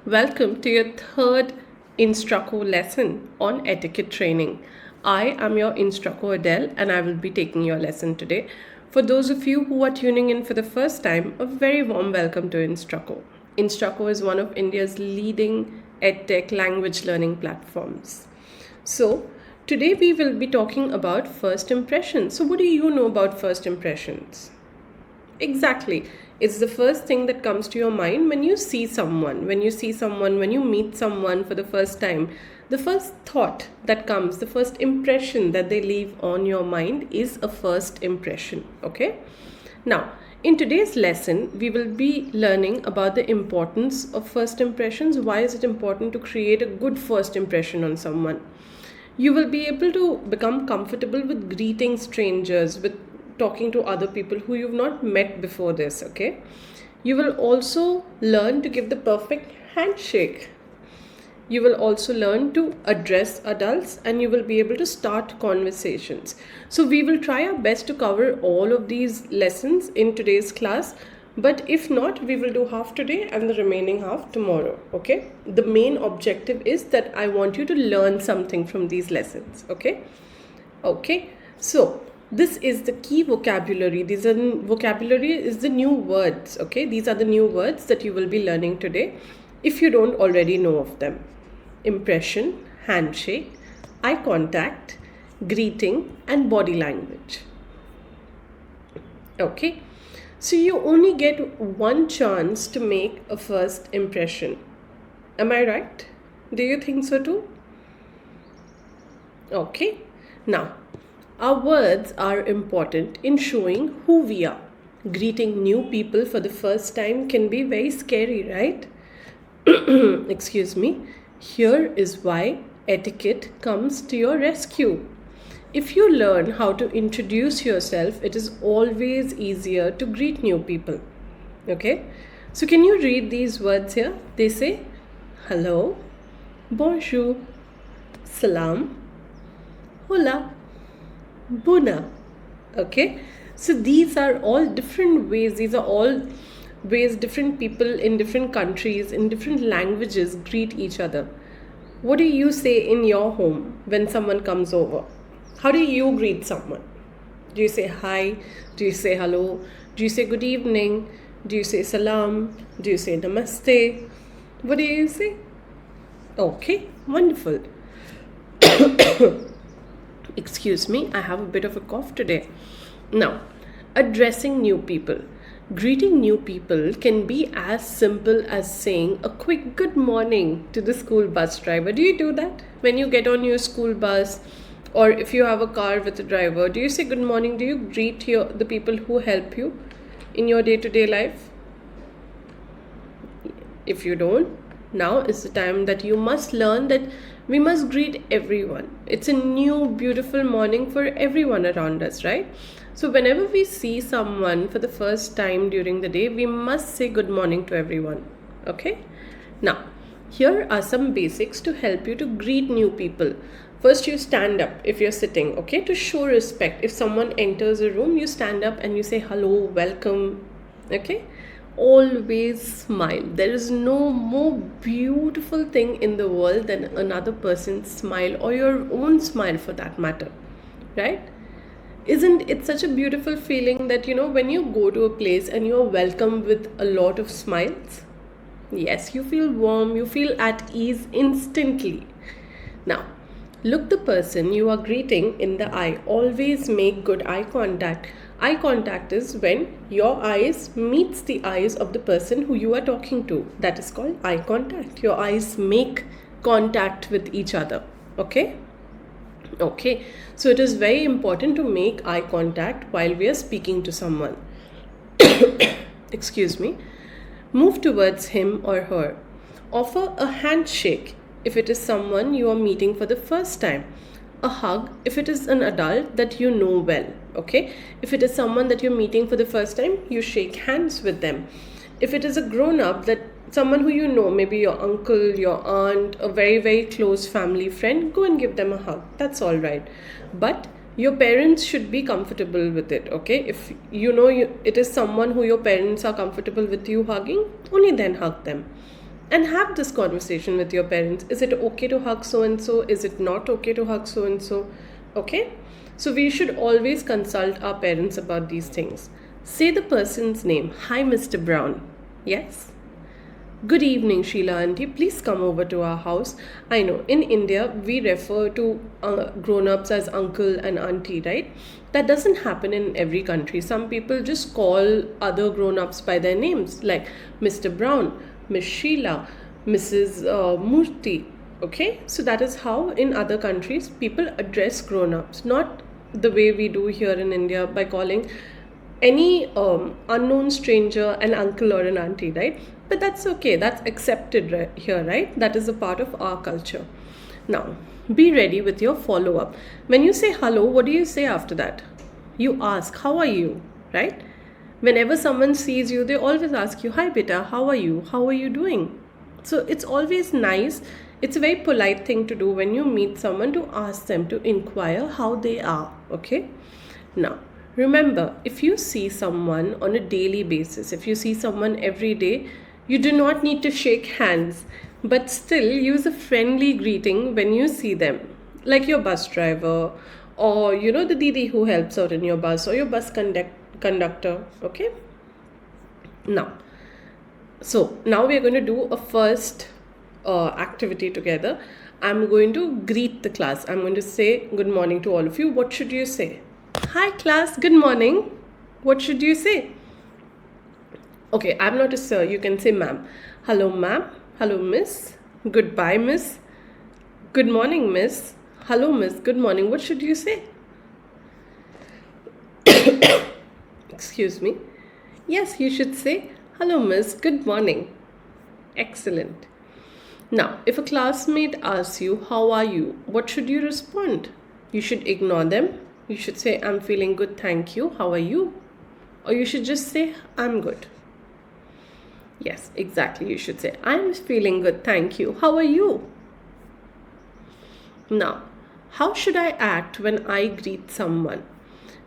Welcome to your third instrucko lesson on etiquette training. I am your instrucko Adele and I will be taking your lesson today. For those of you who are tuning in for the first time, a very warm welcome to Instrucko. Instrucko is one of India's leading edtech language learning platforms. So, today we will be talking about first impressions. So, what do you know about first impressions? Exactly. It's the first thing that comes to your mind when you see someone. When you meet someone for the first time, the first thought that comes, the first impression that they leave on your mind is a first impression. Okay? Now, in today's lesson, we will be learning about the importance of first impressions. Why is it important to create a good first impression on someone? You will be able to become comfortable with greeting strangers, with talking to other people who you've not met before this, okay? You will also learn to give the perfect handshake. You will also learn to address adults and you will be able to start conversations. So we will try our best to cover all of these lessons in today's class. But if not, we will do half today and the remaining half tomorrow, okay? The main objective is that I want you to learn something from these lessons, okay? Okay, so this is the key vocabulary. Vocabulary is the new words, okay? These are the new words that you will be learning today if you don't already know of them. Impression, handshake, eye contact, greeting, and body language. Okay, so you only get one chance to make a first impression. Am I right? Do you think so too? Okay, now our words are important in showing who we are. Greeting new people for the first time can be very scary, right? Excuse me. Here is why etiquette comes to your rescue. If you learn how to introduce yourself, it is always easier to greet new people. Okay? So, can you read these words here? They say hello, bonjour, salam, hola, Buna. Okay, so these are all different ways. These are all ways different people in different countries, in different languages greet each other. What do you say in your home when someone comes over? How do you greet someone? Do you say hi? Do you say hello? Do you say good evening? Do you say salam? Do you say namaste? What do you say? Okay, wonderful. Excuse me, I have a bit of a cough today. Now, addressing new people. Greeting new people can be as simple as saying a quick good morning to the school bus driver. Do you do that? When you get on your school bus or if you have a car with a driver, do you say good morning? Do you greet the people who help you in your day-to-day life? If you don't, now is the time that you must learn that we must greet everyone. It's a new beautiful morning for everyone around us, right? So whenever we see someone for the first time during the day, we must say good morning to everyone. Okay? Now, here are some basics to help you to greet new people. First, you stand up if you're sitting, okay, to show respect. If someone enters a room, you stand up and you say hello, welcome, okay? Always smile. There is no more beautiful thing in the world than another person's smile or your own smile for that matter, right? Isn't it such a beautiful feeling that when you go to a place and you're welcomed with a lot of smiles? Yes, you feel warm, you feel at ease instantly. Now, look the person you are greeting in the eye. Always make good eye contact. Eye contact is when your eyes meets the eyes of the person who you are talking to. That is called eye contact. Your eyes make contact with each other. Okay? Okay. So it is very important to make eye contact while we are speaking to someone. Excuse me. Move towards him or her. Offer a handshake if it is someone you are meeting for the first time. A hug if it is an adult that you know well, okay? If it is someone that you're meeting for the first time, you shake hands with them. If it is a grown-up, that someone who you know, maybe your uncle, your aunt, a very, very close family friend, go and give them a hug. That's all right. But your parents should be comfortable with it, okay? If it is someone who your parents are comfortable with you hugging, only then hug them. and have this conversation with your parents. Is it okay to hug so and so? Is it not okay to hug so and so? Okay? So we should always consult our parents about these things. Say the person's name. Hi, Mr. Brown. Yes? Good evening, Sheila auntie. Please come over to our house. I know in India we refer to grown ups as uncle and auntie, right? That doesn't happen in every country. Some people just call other grown ups by their names, like Mr. Brown, Miss Sheila, Mrs. Murthy. Okay, so that is how in other countries people address grown ups, not the way we do here in India by calling any unknown stranger an uncle or an auntie, right? But that's okay, that's accepted here, right? That is a part of our culture. Now, be ready with your follow up. When you say hello, what do you say after that? You ask, how are you, right? Whenever someone sees you, they always ask you, hi beta, how are you? How are you doing? So it's always nice. It's a very polite thing to do when you meet someone to ask them to inquire how they are, okay? Now, remember, if you see someone on a daily basis, if you see someone every day, you do not need to shake hands, but still use a friendly greeting when you see them, like your bus driver or the didi who helps out in your bus or your bus conductor, okay? Now, now we are going to do a first activity together. I'm going to greet the class. I'm going to say good morning to all of you. What should you say? Hi class, good morning. What should you say? Okay, I'm not a sir. You can say ma'am. Hello ma'am. Hello miss. Goodbye miss. Good morning miss. Hello miss. Good morning. What should you say? Excuse me. Yes, you should say hello miss. Good morning. Excellent. Now, if a classmate asks you, how are you? What should you respond? You should ignore them. You should say, I'm feeling good, thank you. How are you? Or you should just say, I'm good. Yes, exactly. You should say, I'm feeling good, thank you. How are you? Now, how should I act when I greet someone?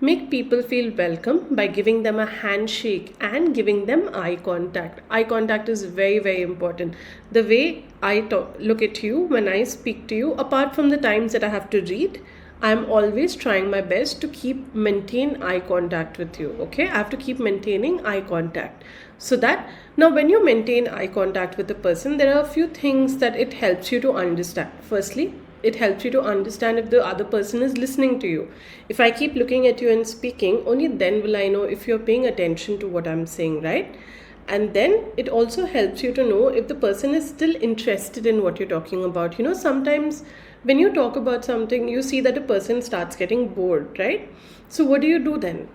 Make people feel welcome by giving them a handshake and giving them eye contact. Eye contact is very, very important. The way I look at you when I speak to you, apart from the times that I have to read, I'm always trying my best to maintain eye contact with you, okay? I have to keep maintaining eye contact. So that, now when you maintain eye contact with a person, there are a few things that it helps you to understand. Firstly, it helps you to understand if the other person is listening to you. If I keep looking at you and speaking, only then will I know if you're paying attention to what I'm saying, right? And then it also helps you to know if the person is still interested in what you're talking about. Sometimes when you talk about something, you see that a person starts getting bored, right? So what do you do then?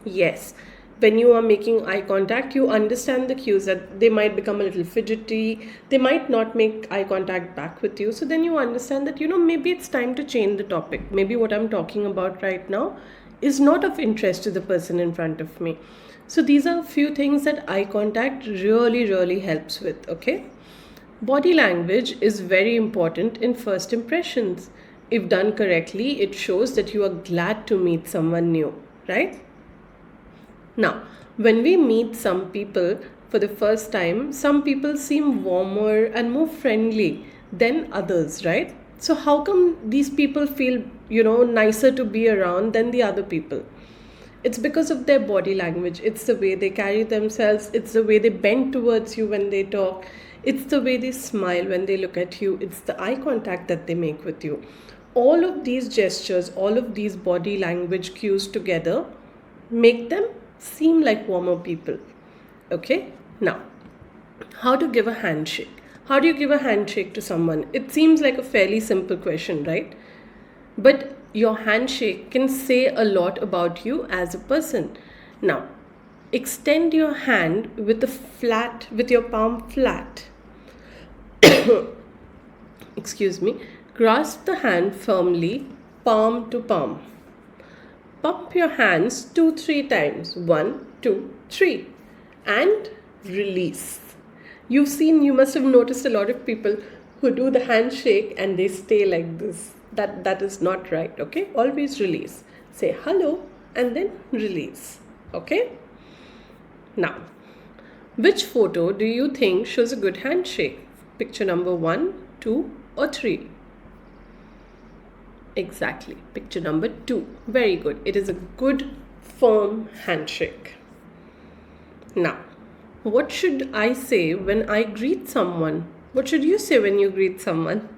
Yes, when you are making eye contact, you understand the cues that they might become a little fidgety, they might not make eye contact back with you. So then you understand that, maybe it's time to change the topic. Maybe what I'm talking about right now is not of interest to the person in front of me. So these are a few things that eye contact really, really helps with, okay? Body language is very important in first impressions. If done correctly, it shows that you are glad to meet someone new, right? Now, when we meet some people for the first time, some people seem warmer and more friendly than others, right? So how come these people feel, nicer to be around than the other people? It's because of their body language. It's the way they carry themselves. It's the way they bend towards you when they talk. It's the way they smile when they look at you. It's the eye contact that they make with you. All of these gestures, all of these body language cues together make them seem like warmer people. Okay? Now, how to give a handshake? How do you give a handshake to someone? It seems like a fairly simple question, right? But your handshake can say a lot about you as a person. Now, extend your hand with your palm flat. Excuse me. Grasp the hand firmly, palm to palm. Pump your hands 2-3 times. 1, 2, 3. And release. You must have noticed a lot of people who do the handshake and they stay like this. That is not right, okay? Always release. Say hello and then release, okay? Now, Which photo do you think shows a good handshake? Picture number 1, 2, or 3? Exactly, picture number 2. Very good. It is a good, firm handshake. Now, what should I say when I greet someone? What should you say when you greet someone?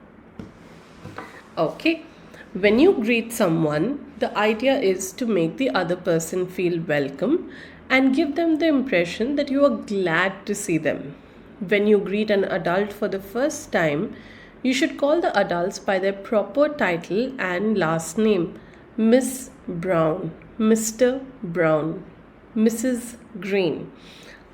Okay, when you greet someone, the idea is to make the other person feel welcome and give them the impression that you are glad to see them. When you greet an adult for the first time, you should call the adults by their proper title and last name: Miss Brown, Mr. Brown, Mrs. Green,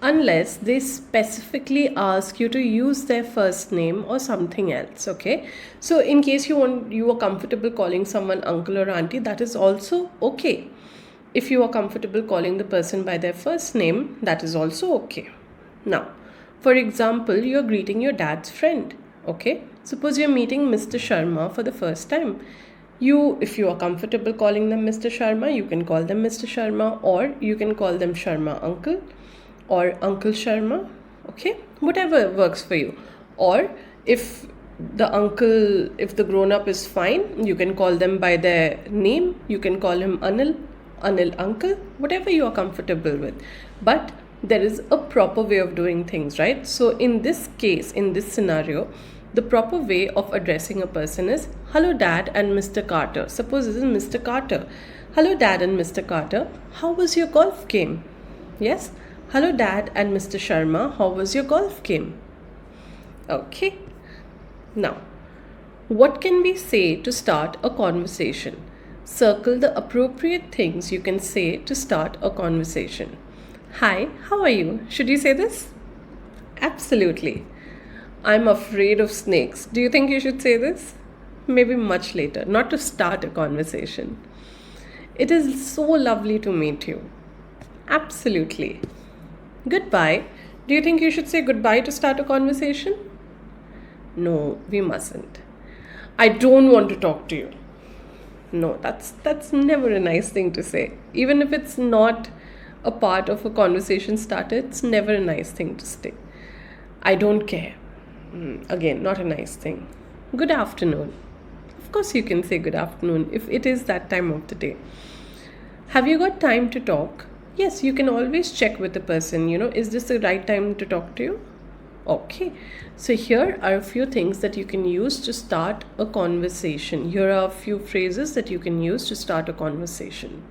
unless they specifically ask you to use their first name or something else. Okay, so in case you are comfortable calling someone uncle or auntie, that is also okay. If you are comfortable calling the person by their first name, that is also okay. Now, for example, you're greeting your dad's friend. Okay, suppose you're meeting Mr. Sharma for the first time. If you are comfortable calling them Mr. Sharma, you can call them Mr. Sharma, or you can call them Sharma uncle or Uncle Sharma. Okay, whatever works for you. Or if the grown up is fine, you can call them by their name. You can call him Anil uncle, whatever you are comfortable with. But there is a proper way of doing things, right? So in this case, in this scenario, the proper way of addressing a person is hello dad and Mr. Carter. Suppose this is Mr. Carter. Hello dad and Mr. Carter, how was your golf game? Yes, hello dad and Mr. Sharma, how was your golf game? Okay, now what can we say to start a conversation? Circle the appropriate things you can say to start a conversation. Hi, how are you? Should you say this? Absolutely. I'm afraid of snakes. Do you think you should say this? Maybe much later, not to start a conversation. It is so lovely to meet you. Absolutely. Goodbye. Do you think you should say goodbye to start a conversation? No, we mustn't. I don't want to talk to you. No, that's never a nice thing to say. Even if it's not a part of a conversation starter, it's never a nice thing to say. I don't care. Again, not a nice thing. Good afternoon. Of course you can say good afternoon if it is that time of the day. Have you got time to talk? Yes, you can always check with the person, is this the right time to talk to you? Okay, so here are a few things that you can use to start a conversation. Here are a few phrases that you can use to start a conversation.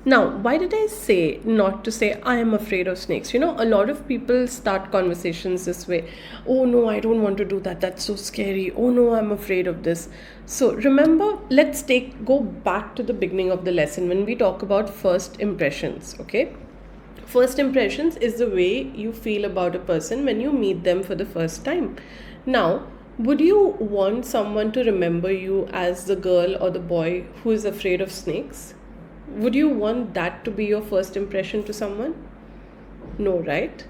Now, why did I say not to say I am afraid of snakes? A lot of people start conversations this way. Oh no, I don't want to do that. That's so scary. Oh no, I'm afraid of this. So remember, let's go back to the beginning of the lesson when we talk about first impressions, okay? First impressions is the way you feel about a person when you meet them for the first time. Now, would you want someone to remember you as the girl or the boy who is afraid of snakes? Would you want that to be your first impression to someone? No, right?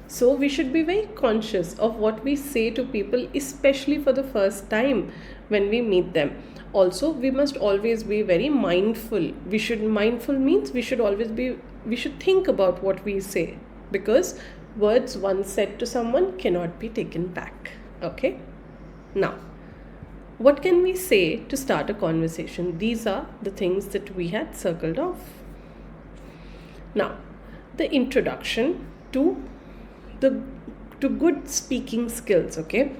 So we should be very conscious of what we say to people, especially for the first time when we meet them. Also, we must always be very mindful. Mindful means we should think about what we say, because words once said to someone cannot be taken back. Okay? Now, what can we say to start a conversation? These are the things that we had circled off. Now, the introduction to good speaking skills, okay?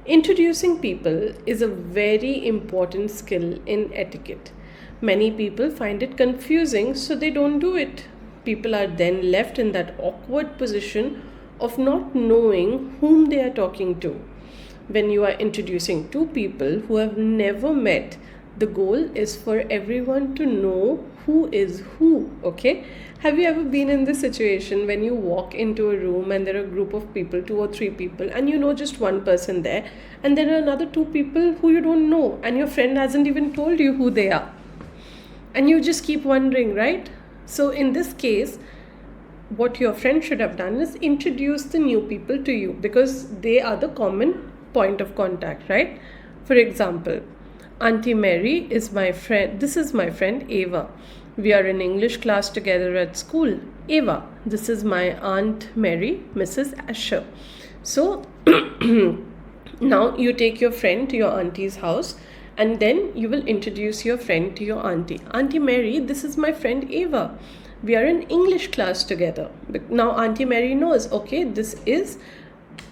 Introducing people is a very important skill in etiquette. Many people find it confusing, so they don't do it. People are then left in that awkward position of not knowing whom they are talking to. When you are introducing two people who have never met, the goal is for everyone to know who is who, okay? Have you ever been in this situation when you walk into a room and there are a group of people, 2 or 3 people, and you know just one person there, and there are another 2 people who you don't know, and your friend hasn't even told you who they are, and you just keep wondering, right? So in this case, what your friend should have done is introduce the new people to you, because they are the common point of contact, right? For example, Auntie Mary is my friend. This is my friend Ava. We are in English class together at school. Eva, this is my Aunt Mary, Mrs. Asher. So now you take your friend to your auntie's house and then you will introduce your friend to your auntie. Auntie Mary, this is my friend Eva. We are in English class together. Now Auntie Mary knows, okay, this is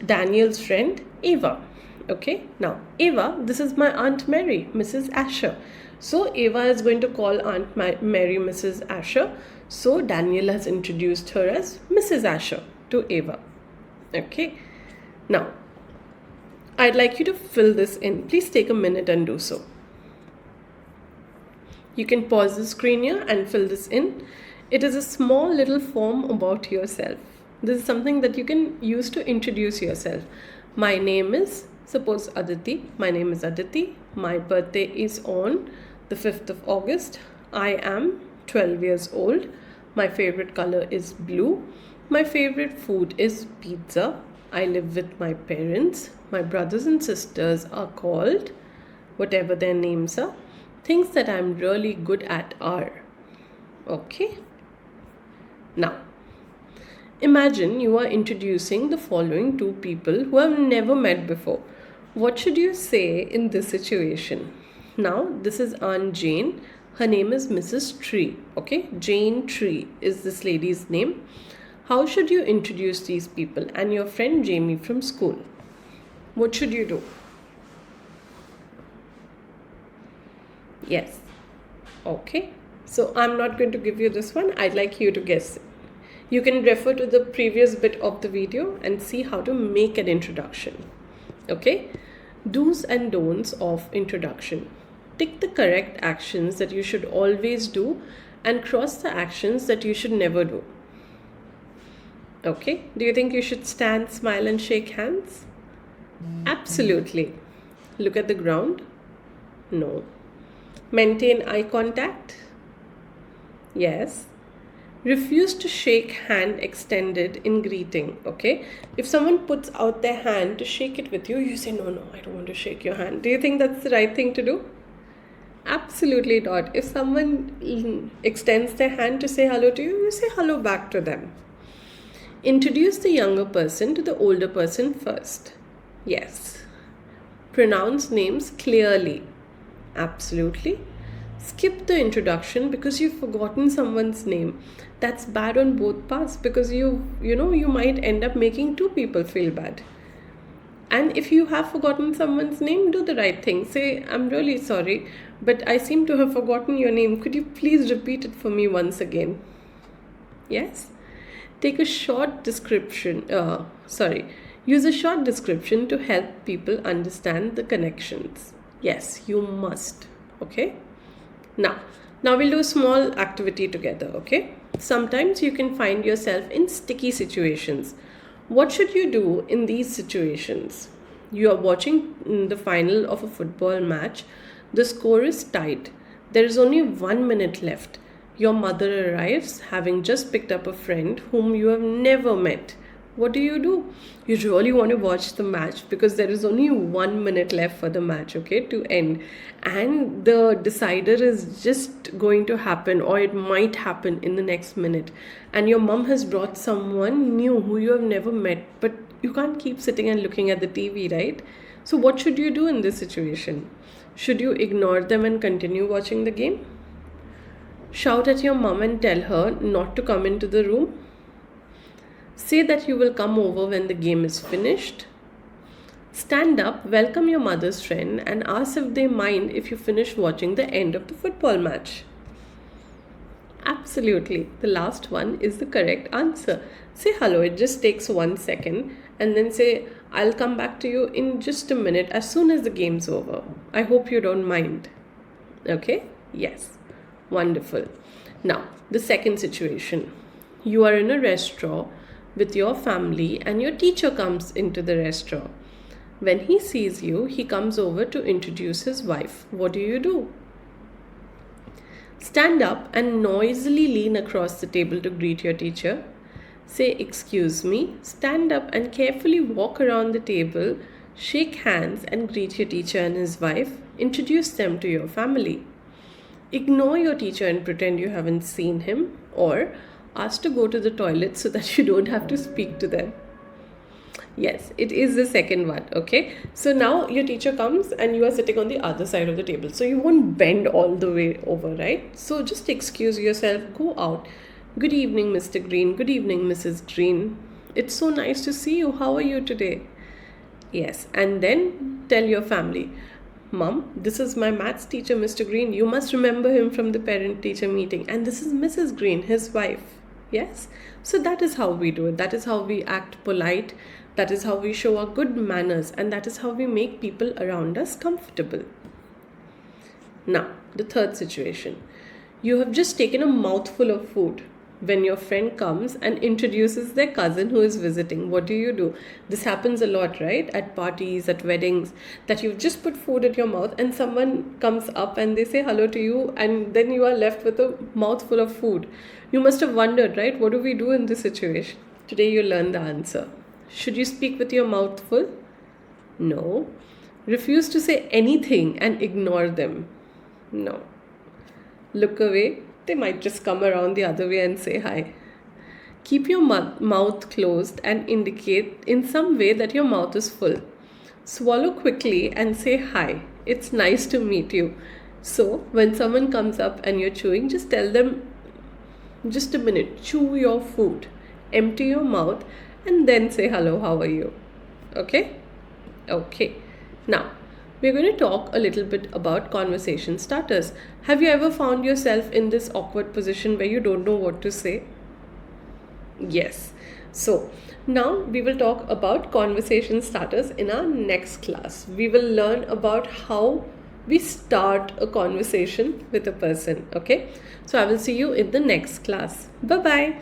Daniel's friend Eva. Okay, now Eva, this is my Aunt Mary, Mrs. Asher. So Eva is going to call Aunt Mary Mrs. Asher. So Daniel has introduced her as Mrs. Asher to Eva. Okay, now I'd like you to fill this in. Please take a minute and do so. You can pause the screen here and fill this in. It is a small little form about yourself. This is something that you can use to introduce yourself. My name is, suppose Aditi. My name is Aditi. My birthday is on the 5th of August. I am 12 years old. My favorite color is blue. My favorite food is pizza. I live with my parents. My brothers and sisters are called whatever their names are. Things that I'm really good at are. Okay. Now, imagine you are introducing the following two people who have never met before. What should you say in this situation? Now, this is Aunt Jane. Her name is Mrs. Tree. Okay, Jane Tree is this lady's name. How should you introduce these people and your friend Jamie from school? What should you do? Yes. Okay. So I'm not going to give you this one. I'd like you to guess. You can refer to the previous bit of the video and see how to make an introduction. Okay. Do's and don'ts of introduction. Tick the correct actions that you should always do and cross the actions that you should never do. Okay. Do you think you should stand, smile and shake hands? Absolutely. Look at the ground? No. Maintain eye contact? Yes. Refuse to shake hand extended in greeting. Okay. If someone puts out their hand to shake it with you, you say, no, I don't want to shake your hand. Do you think that's the right thing to do? Absolutely not. If someone extends their hand to say hello to you, you say hello back to them. Introduce the younger person to the older person first. Yes. Pronounce names clearly. Absolutely. Skip the introduction because you've forgotten someone's name. That's bad on both parts because you might end up making two people feel bad. And if you have forgotten someone's name, do the right thing. Say, I'm really sorry, but I seem to have forgotten your name. Could you please repeat it for me once again? Yes? Take a short description. Use a short description to help people understand the connections. Yes, you must. Okay? Now we'll do a small activity together. Okay? Sometimes you can find yourself in sticky situations. What should you do in these situations? You are watching the final of a football match. The score is tied. There is only 1 minute left. Your mother arrives having just picked up a friend whom you have never met. What do? You really want to watch the match because there is only 1 minute left for the match, okay, to end. And the decider is just going to happen, or it might happen in the next minute. And your mom has brought someone new who you have never met, but you can't keep sitting and looking at the TV, right? So what should you do in this situation? Should you ignore them and continue watching the game? Shout at your mom and tell her not to come into the room? Say that you will come over when the game is finished. Stand up, welcome your mother's friend and ask if they mind if you finish watching the end of the football match. Absolutely. The last one is the correct answer. Say hello, it just takes 1 second, and then say, I'll come back to you in just a minute as soon as the game's over. I hope you don't mind. Okay? Yes. Wonderful. Now, the second situation. You are in a restaurant with your family and your teacher comes into the restaurant. When he sees you, he comes over to introduce his wife. What do? Stand up and noisily lean across the table to greet your teacher. Say, excuse me. Stand up and carefully walk around the table, shake hands and greet your teacher and his wife. Introduce them to your family. Ignore your teacher and pretend you haven't seen him, or ask to go to the toilet so that you don't have to speak to them. Yes, it is the second one. Okay, so now your teacher comes and you are sitting on the other side of the table, so you won't bend all the way over, right? So just excuse yourself, go out. Good evening, Mr. Green. Good evening, Mrs. Green. It's so nice to see you. How are you today? Yes, and then tell your family, Mom, this is my maths teacher, Mr. Green. You must remember him from the parent teacher meeting. And this is Mrs. Green, his wife. Yes? So that is how we do it. That is how we act polite. That is how we show our good manners. And that is how we make people around us comfortable. Now, the third situation. You have just taken a mouthful of food. When your friend comes and introduces their cousin who is visiting, what do? This happens a lot, right? At parties, at weddings, that you've just put food in your mouth and someone comes up and they say hello to you, and then you are left with a mouthful of food. You must have wondered, right? What do we do in this situation? Today you learn the answer. Should you speak with your mouth full? No. Refuse to say anything and ignore them? No. Look away. They might just come around the other way and say hi. Keep your mouth closed and indicate in some way that your mouth is full. Swallow quickly and say hi. It's nice to meet you. So, when someone comes up and you're chewing, just tell them, just a minute, chew your food. Empty your mouth and then say hello, how are you? Okay? Okay. Now, we're going to talk a little bit about conversation starters. Have you ever found yourself in this awkward position where you don't know what to say? Yes. So, now we will talk about conversation starters in our next class. We will learn about how we start a conversation with a person. Okay? So, I will see you in the next class. Bye-bye.